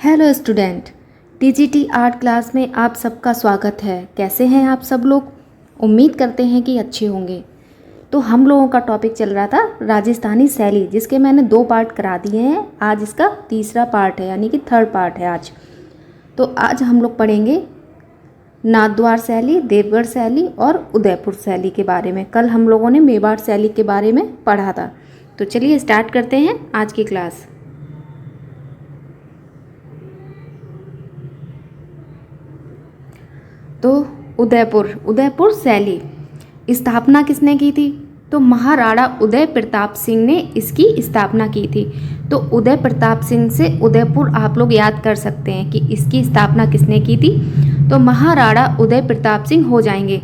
Hello student, TGT art class में आप सबका स्वागत है। कैसे हैं आप सब लोग? उम्मीद करते हैं कि अच्छे होंगे। तो हम लोगों का टॉपिक चल रहा था राजस्थानी शैली, जिसके मैंने 2 पार्ट करा दिए हैं। आज इसका तीसरा पार्ट है, यानी कि थर्ड पार्ट है आज। तो आज हम लोग पढ़ेंगे नाथद्वार शैली, देवगढ़ शैली और उदयपुर शैली के बारे में। कल हम लोगों ने मेवाड़ शैली के बारे में पढ़ा था। तो चलिए स्टार्ट करते हैं आज की क्लास। तो उदयपुर शैली स्थापना किसने की थी? तो महाराणा उदय प्रताप सिंह ने इसकी स्थापना की थी। तो उदय प्रताप सिंह से उदयपुर आप लोग याद कर सकते हैं कि इसकी स्थापना किसने की थी। तो महाराणा उदय प्रताप सिंह हो जाएंगे।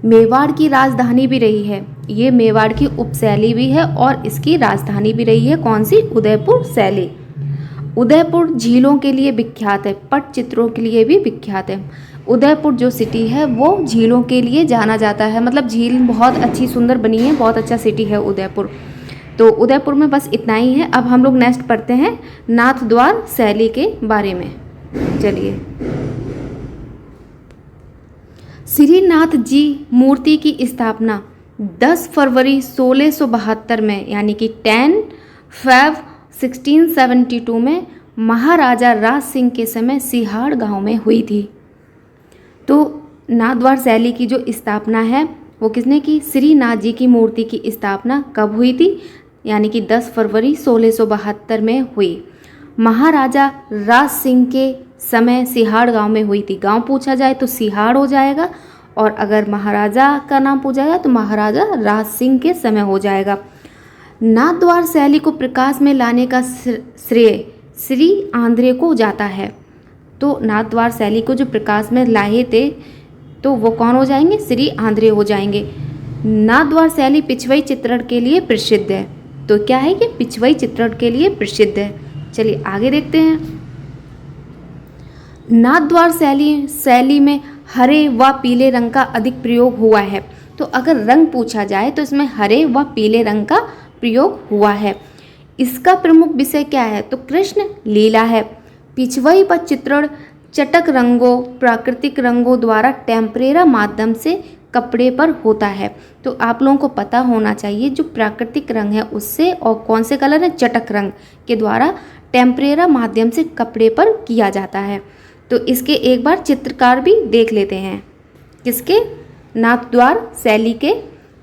मेवाड़ की राजधानी भी रही है, ये मेवाड़ की उपशैली भी है और इसकी राजधानी भी रही है। कौन सी? उदयपुर शैली। उदयपुर झीलों के लिए विख्यात है, पटचित्रों के लिए भी विख्यात है। उदयपुर जो सिटी है वो झीलों के लिए जाना जाता है, मतलब झील बहुत अच्छी सुंदर बनी है, बहुत अच्छा सिटी है उदयपुर। तो उदयपुर में बस इतना ही है। अब हम लोग नेक्स्ट पढ़ते हैं नाथद्वार शैली के बारे में। चलिए, श्रीनाथ जी मूर्ति की स्थापना 10 फरवरी 1672 में, यानी कि 10 फेब 1672 में महाराजा राज सिंह के समय सिहाड़ गांव में हुई थी। तो नाथद्वार शैली की जो स्थापना है वो किसने की? श्रीनाथ जी की मूर्ति की स्थापना कब हुई थी? यानी कि 10 फरवरी 1672 में हुई। महाराजा राज सिंह के समय सिहाड़ गांव में हुई थी। गांव पूछा जाए तो सिहाड़ हो जाएगा, और अगर महाराजा का नाम पूछा जाए तो महाराजा राज सिंह के समय हो जाएगा। नाथद्वार शैली को प्रकाश में लाने का श्रेय श्री आंध्रे को जाता है। तो नाथद्वार शैली को जो प्रकाश में लाए थे तो वो कौन हो जाएंगे? श्री आंध्रे हो जाएंगे। नाथद्वार शैली पिछवई चित्रण के लिए प्रसिद्ध है। तो क्या है कि पिछवई चित्रण के लिए प्रसिद्ध है। चलिए आगे देखते हैं। नाथद्वार शैली में हरे व पीले रंग का अधिक प्रयोग हुआ है। तो अगर रंग पूछा जाए तो इसमें हरे व पीले रंग का प्रयोग हुआ है। इसका प्रमुख विषय क्या है? तो कृष्ण लीला है। पिछवई पर चित्रण चटक रंगों, प्राकृतिक रंगों द्वारा टेम्परेरा माध्यम से कपड़े पर होता है। तो आप लोगों को पता होना चाहिए जो प्राकृतिक रंग है उससे, और कौन से कलर है? चटक रंग के द्वारा टेम्परेरा माध्यम से कपड़े पर किया जाता है। तो इसके एक बार चित्रकार भी देख लेते हैं। किसके? नाथद्वार शैली के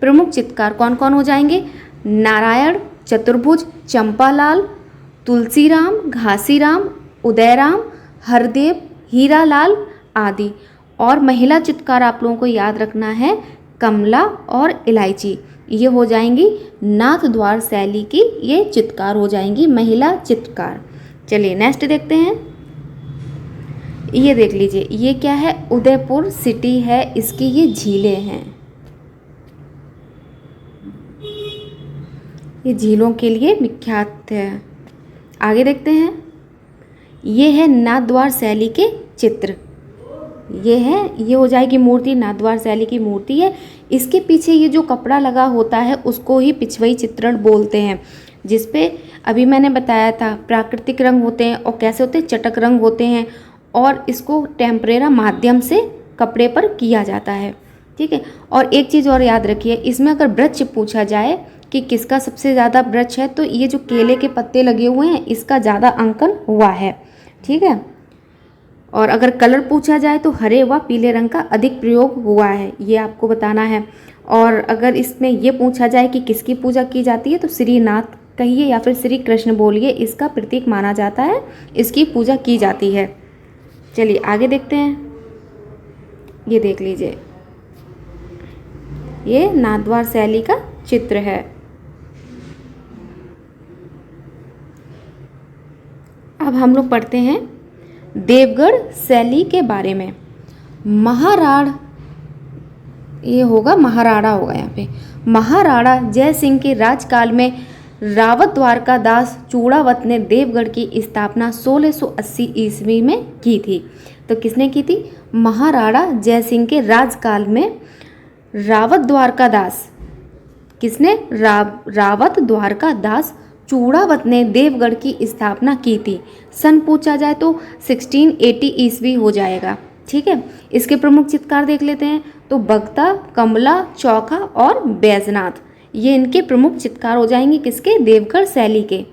प्रमुख चित्रकार कौन कौन हो जाएंगे? नारायण, चतुर्भुज, चंपालाल, तुलसीराम, घासीराम, उदयराम, हरदेव, हीरालाल आदि। और महिला चित्रकार आप लोगों को याद रखना है कमला और इलायची। ये हो जाएंगी नाथद्वार शैली की, ये चित्रकार हो जाएंगी, महिला चित्रकार। चलिए नेक्स्ट देखते हैं। ये देख लीजिए, ये क्या है? उदयपुर सिटी है, इसकी ये झीलें हैं। ये झीलों के लिए विख्यात है। आगे देखते हैं। ये है नाथद्वार शैली के चित्र। ये हो जाएगी मूर्ति, नाथद्वार शैली की मूर्ति है। इसके पीछे ये जो कपड़ा लगा होता है उसको ही पिछवई चित्रण बोलते हैं, जिसपे अभी मैंने बताया था प्राकृतिक रंग होते हैं और कैसे होते हैं? चटक रंग होते हैं, और इसको टेम्परेरा माध्यम से कपड़े पर किया जाता है। ठीक है। और एक चीज़ और याद रखिए, इसमें अगर वृक्ष पूछा जाए कि किसका सबसे ज़्यादा वृक्ष है, तो ये जो केले के पत्ते लगे हुए हैं इसका ज़्यादा अंकन हुआ है। ठीक है। और अगर कलर पूछा जाए तो हरे व पीले रंग का अधिक प्रयोग हुआ है, ये आपको बताना है। और अगर इसमें ये पूछा जाए कि किसकी पूजा की जाती है, तो श्रीनाथ कहिए या फिर श्री कृष्ण बोलिए, इसका प्रतीक माना जाता है, इसकी पूजा की जाती है। चलिए आगे देखते हैं। ये देख लीजिए, ये नाथद्वार शैली का चित्र है। अब हम लोग पढ़ते हैं देवगढ़ शैली के बारे में। महाराणा होगा यहाँ पे। महाराणा जय सिंह के राजकाल में रावत द्वारकादास चूड़ावत ने देवगढ़ की स्थापना 1680 ईस्वी में की थी। तो किसने की थी? महाराणा जय सिंह के राजकाल में रावत द्वारकादास, किसने? रावत द्वारकादास चूड़ावत ने देवगढ़ की स्थापना की थी? सन पूछा जाए तो 1680 ईस्वी हो जाएगा। ठीक है, इसके प्रमुख चित्रकार देख लेते हैं। तो बगता, कमला, चौखा और बैजनाथ, ये इनके प्रमुख चित्रकार हो जाएंगे किसके? देवगढ़ शैली के।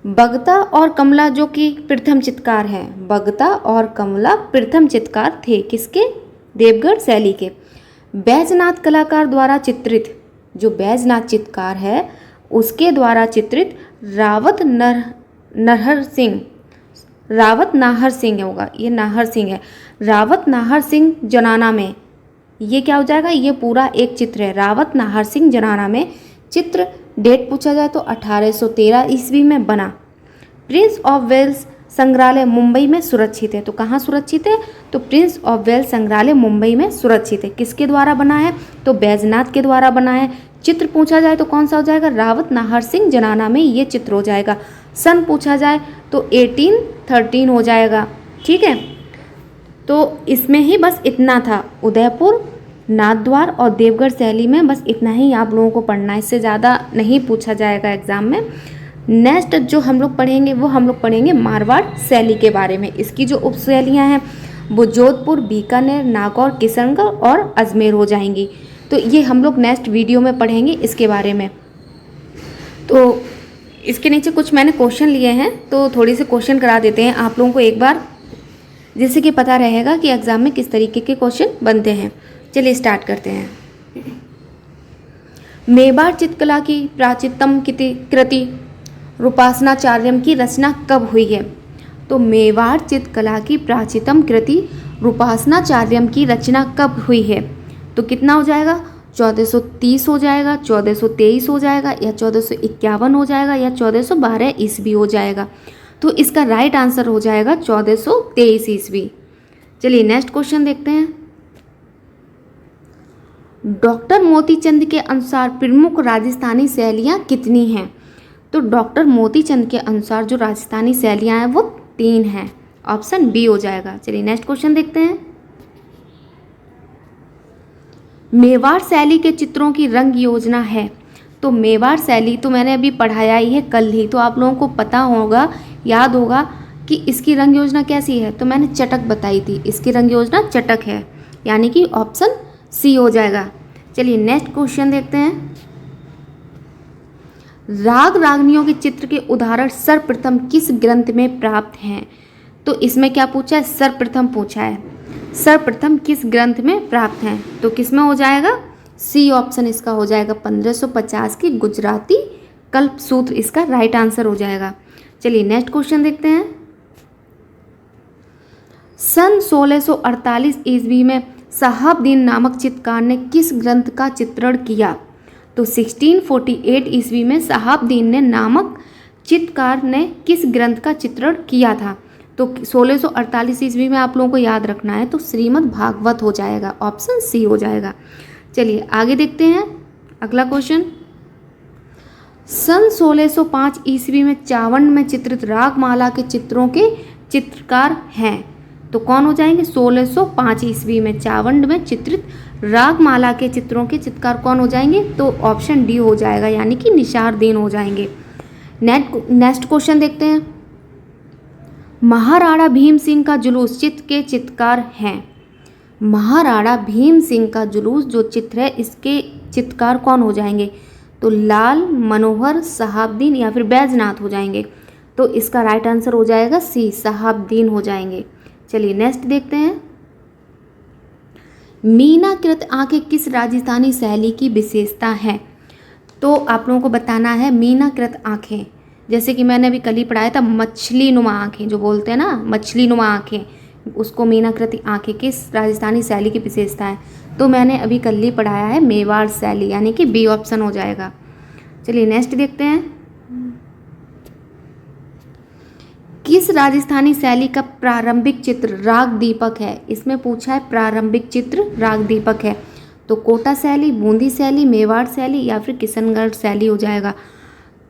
बगता और कमला जो कि प्रथम चित्रकार हैं, बगता और कमला प्रथम चित्रकार थे किसके? देवगढ़ शैली के। बैजनाथ कलाकार द्वारा चित्रित, जो बैजनाथ चित्रकार है उसके द्वारा चित्रित रावत नाहर सिंह होगा, ये नाहर सिंह है। रावत नाहर सिंह जनाना में, ये क्या हो जाएगा? ये पूरा एक चित्र है। रावत नाहर सिंह जनाना में चित्र, डेट पूछा जाए तो 1813 ईस्वी में बना। प्रिंस ऑफ वेल्स संग्रहालय मुंबई में सुरक्षित है। तो कहाँ सुरक्षित है? तो प्रिंस ऑफ वेल्स संग्रहालय मुंबई में सुरक्षित है। किसके द्वारा बना है? तो बैजनाथ के द्वारा बना है। चित्र पूछा जाए तो कौन सा हो जाएगा? रावत नाहर सिंह जनाना में ये चित्र हो जाएगा। सन पूछा जाए तो 1813 हो जाएगा। ठीक है, तो इसमें ही बस इतना था। उदयपुर, नाथद्वार और देवगढ़ शैली में बस इतना ही आप लोगों को पढ़ना है, इससे ज़्यादा नहीं पूछा जाएगा एग्जाम में। नेक्स्ट जो हम लोग पढ़ेंगे वो हम लोग पढ़ेंगे मारवाड़ शैली के बारे में। इसकी जो उपशैलियाँ हैं वो जोधपुर, बीकानेर, नागौर, किशनगढ़ और अजमेर हो जाएंगी। तो ये हम लोग नेक्स्ट वीडियो में पढ़ेंगे इसके बारे में। तो इसके नीचे कुछ मैंने क्वेश्चन लिए हैं, तो थोड़ी से क्वेश्चन करा देते हैं आप लोगों को एक बार, जिससे कि पता रहेगा कि एग्जाम में किस तरीके के क्वेश्चन बनते हैं। चलिए स्टार्ट करते हैं। मेवाड़ चित्रकला की प्राचीनतम कृति रूपासनाचार्यम की रचना कब हुई है? तो मेवाड़ चित्रकला की प्राचीनतम कृति रूपासनाचार्यम की रचना कब हुई है? तो कितना हो जाएगा? 1430 हो जाएगा, 1423 हो जाएगा, या 1451 हो जाएगा, या 1412 ईस्वी हो जाएगा। तो इसका राइट आंसर हो जाएगा 1423 ईस्वी। चलिए नेक्स्ट क्वेश्चन देखते हैं। डॉक्टर मोतीचंद के अनुसार प्रमुख राजस्थानी शैलियाँ कितनी हैं? तो डॉक्टर मोतीचंद के अनुसार जो राजस्थानी शैलियाँ हैं वो 3 हैं। ऑप्शन बी हो जाएगा। चलिए नेक्स्ट क्वेश्चन देखते हैं। मेवाड़ शैली के चित्रों की रंग योजना है। तो मेवाड़ शैली तो मैंने अभी पढ़ाया ही है कल ही, तो आप लोगों को पता होगा, याद होगा कि इसकी रंग योजना कैसी है। तो मैंने चटक बताई थी, इसकी रंग योजना चटक है, यानी कि ऑप्शन सी हो जाएगा। चलिए नेक्स्ट क्वेश्चन देखते हैं। राग रागनियों के चित्र के उदाहरण सर्वप्रथम किस ग्रंथ में प्राप्त हैं? तो इसमें क्या पूछा है? सर्वप्रथम पूछा है। सर्वप्रथम किस ग्रंथ में प्राप्त हैं? तो किस में हो जाएगा? सी ऑप्शन इसका हो जाएगा। 1550 की गुजराती कल्पसूत्र इसका राइट आंसर हो जाएगा। चलिए नेक्स्ट क्वेश्चन देखते हैं। सन 1648 ईस्वी में शहाबुद्दीन नामक चित्रकार ने किस ग्रंथ का चित्रण किया? तो 1648 ईस्वी में शहाबुद्दीन ने नामक चित्रकार ने किस ग्रंथ का चित्रण किया था? तो 1648 ईस्वी में आप लोगों को याद रखना है, तो श्रीमद् भागवत हो जाएगा। ऑप्शन सी हो जाएगा। चलिए आगे देखते हैं अगला क्वेश्चन। सन 1605 ईस्वी में चावंड में चित्रित रागमाला के चित्रों के चित्रकार हैं। तो कौन हो जाएंगे? 1605 ईस्वी में चावंड में चित्रित रागमाला के चित्रों के चित्रकार कौन हो जाएंगे? तो ऑप्शन डी हो जाएगा, यानी कि निसारदीन हो जाएंगे। नेक्स्ट क्वेश्चन देखते हैं। महाराणा भीम सिंह का जुलूस चित्र के चित्रकार हैं। महाराणा भीम सिंह का जुलूस जो चित्र है इसके चित्रकार कौन हो जाएंगे? तो लाल मनोहर, शहाबुद्दीन या फिर बैजनाथ हो जाएंगे। तो इसका राइट आंसर हो जाएगा सी, शहाबुद्दीन हो जाएंगे। चलिए नेक्स्ट देखते हैं। मीनाकृत आंखें किस राजस्थानी शैली की विशेषता है? तो आप लोगों को बताना है मीनाकृत आंखें, जैसे कि मैंने अभी कल ही पढ़ाया था मछली नुमा आंखें, जो बोलते हैं ना मछली नुमा आंखें, उसको मीनाकृत आंखें किस राजस्थानी शैली की विशेषता है? तो मैंने अभी कल ही पढ़ाया है मेवाड़ शैली, यानी कि बी ऑप्शन हो जाएगा। चलिए नेक्स्ट देखते हैं। किस राजस्थानी शैली का प्रारंभिक चित्र राग दीपक है? इसमें पूछा है प्रारंभिक चित्र राग दीपक है। तो कोटा शैली, बूंदी शैली, मेवाड़ शैली या फिर किशनगढ़ शैली हो जाएगा।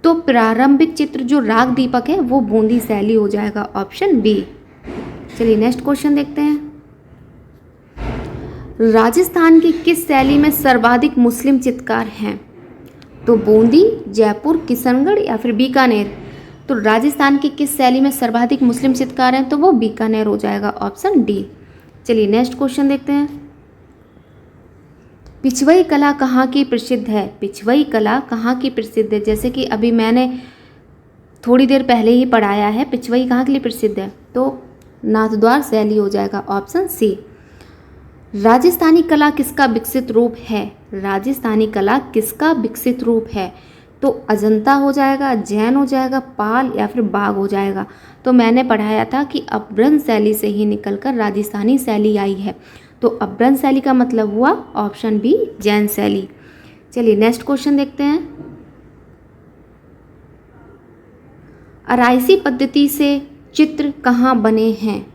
तो प्रारंभिक चित्र जो राग दीपक है वो बूंदी शैली हो जाएगा, ऑप्शन बी। चलिए नेक्स्ट क्वेश्चन देखते हैं। राजस्थान की किस शैली में सर्वाधिक मुस्लिम चित्रकार हैं? तो बूंदी, जयपुर, किशनगढ़ या फिर बीकानेर। तो राजस्थान की किस शैली में सर्वाधिक मुस्लिम चित्रकार हैं, तो वो बीकानेर हो जाएगा, ऑप्शन डी। चलिए नेक्स्ट क्वेश्चन देखते हैं। पिछवई कला कहाँ की प्रसिद्ध है? पिछवई कला कहाँ की प्रसिद्ध है? जैसे कि अभी मैंने थोड़ी देर पहले ही पढ़ाया है, पिछवई कहाँ के लिए प्रसिद्ध है, तो नाथद्वार शैली हो जाएगा, ऑप्शन सी। राजस्थानी कला किसका विकसित रूप है? राजस्थानी कला किसका विकसित रूप है? तो अजंता हो जाएगा, जैन हो जाएगा, पाल या फिर बाग हो जाएगा। तो मैंने पढ़ाया था कि अभ्रंश शैली से ही निकलकर राजस्थानी शैली आई है। तो अभ्रंश शैली का मतलब हुआ ऑप्शन बी, जैन शैली। चलिए नेक्स्ट क्वेश्चन देखते हैं। अराइसी पद्धति से चित्र कहाँ बने हैं?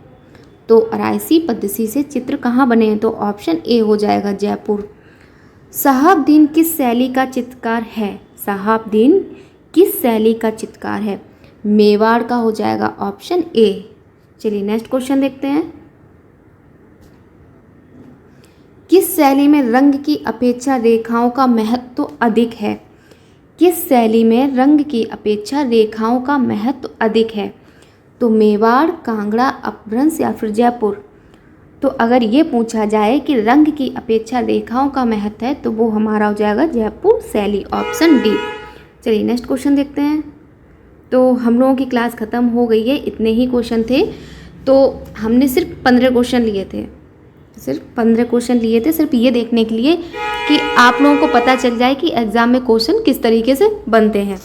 तो अराइसी पद्धति से चित्र कहाँ बने हैं, तो ऑप्शन ए हो जाएगा, जयपुर। शहाबुद्दीन किस शैली का चित्रकार है? शहाबुद्दीन किस शैली का चित्रकार है? मेवाड़ का हो जाएगा, ऑप्शन ए। चलिए नेक्स्ट क्वेश्चन देखते हैं। किस शैली में रंग की अपेक्षा रेखाओं का महत्व अधिक है? किस शैली में रंग की अपेक्षा रेखाओं का महत्व अधिक है? तो मेवाड़, कांगड़ा, अपभ्रंश या फिर जयपुर। तो अगर ये पूछा जाए कि रंग की अपेक्षा रेखाओं का महत्व है, तो वो हमारा हो जाएगा जयपुर शैली, ऑप्शन डी। चलिए नेक्स्ट क्वेश्चन देखते हैं। तो हम लोगों की क्लास ख़त्म हो गई है, इतने ही क्वेश्चन थे। तो हमने सिर्फ 15 क्वेश्चन लिए थे, सिर्फ ये देखने के लिए कि आप लोगों को पता चल जाए कि एग्ज़ाम में क्वेश्चन किस तरीके से बनते हैं।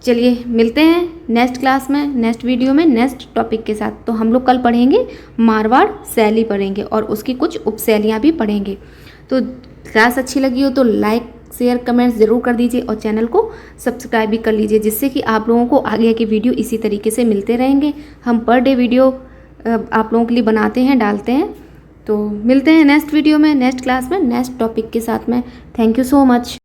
चलिए मिलते हैं नेक्स्ट क्लास में, नेक्स्ट वीडियो में, नेक्स्ट टॉपिक के साथ। तो हम लोग कल पढ़ेंगे मारवाड़ शैली पढ़ेंगे और उसकी कुछ उपशैलियाँ भी पढ़ेंगे। तो क्लास अच्छी लगी हो तो लाइक, शेयर, कमेंट्स ज़रूर कर दीजिए और चैनल को सब्सक्राइब भी कर लीजिए, जिससे कि आप लोगों को आगे के वीडियो इसी तरीके से मिलते रहेंगे। हम पर डे वीडियो आप लोगों के लिए बनाते हैं, डालते हैं। तो मिलते हैं नेक्स्ट वीडियो में, नेक्स्ट क्लास में, नेक्स्ट टॉपिक के साथ में। Thank you so much.